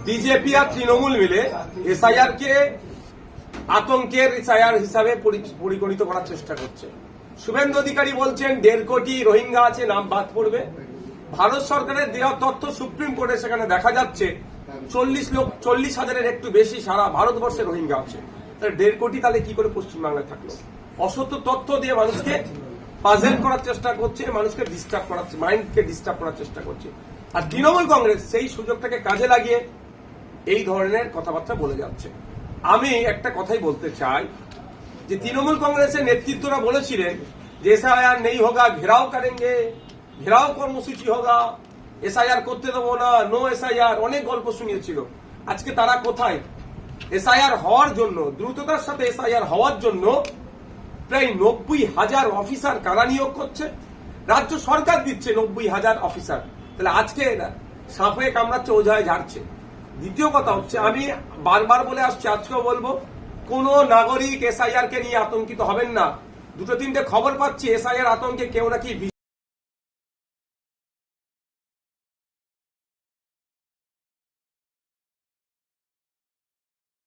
BJP আর তৃণমূল মিলে SIR কে আতঙ্কের SIR হিসাবে পরিগণিত করার চেষ্টা করছে। শুভেন্দু অধিকারী বলছেন 1.5 কোটি রোহিঙ্গা আছে, নাম বাদ পড়বে। ভারত সরকারের দেওয়া তথ্য সুপ্রিম কোর্টে সেখানে দেখা যাচ্ছে 40,000-এর একটু বেশি সারা ভারতবর্ষে রোহিঙ্গা আছে। 1.5 কোটি তাহলে কি করে পশ্চিমবাংলায় থাকলো? অসত্য তথ্য দিয়ে মানুষকে পাজেল করার চেষ্টা করছে, মানুষকে ডিস্টার্ব করার, মাইন্ডকে ডিস্টার্ব করার চেষ্টা করছে। আর তৃণমূল কংগ্রেস সেই সুযোগটাকে কাজে লাগিয়ে এই ধরনের কথাবার্তা বলে যাচ্ছে। আমি একটা কথাই বলতে চাই যে তৃণমূল কংগ্রেসের নেতৃত্বরা বলেছিলেন যে এসআইআর নেই হোগা, ঘেরাও করেঙ্গে, ঘেরাও কর্মসূচি হোগা, এসআইআর করতে দেবো না, নো এসআইআর, অনেক গল্প শুনিয়েছিল। আজকে তারা কোথায়? এসআইআর হওয়ার জন্য, দ্রুততার সাথে এসআইআর হওয়ার জন্য প্রায় 90,000 অফিসার কারা নিয়োগ করছে? রাজ্য সরকার দিচ্ছে 90,000 অফিসার। তাহলে আজকে সাপে কামড়াচ্ছে, ওঝায় ঝাড়ছে। দ্বিতীয় কথা হচ্ছে, আমি বারবার বলে আসছি, আজকেও বলবো, কোন নাগরিক এসআইআর কে নিয়ে আতঙ্কিত হবেন না। 2-3টে খবর পাচ্ছি এসআইআর আতঙ্কে কেউ নাকি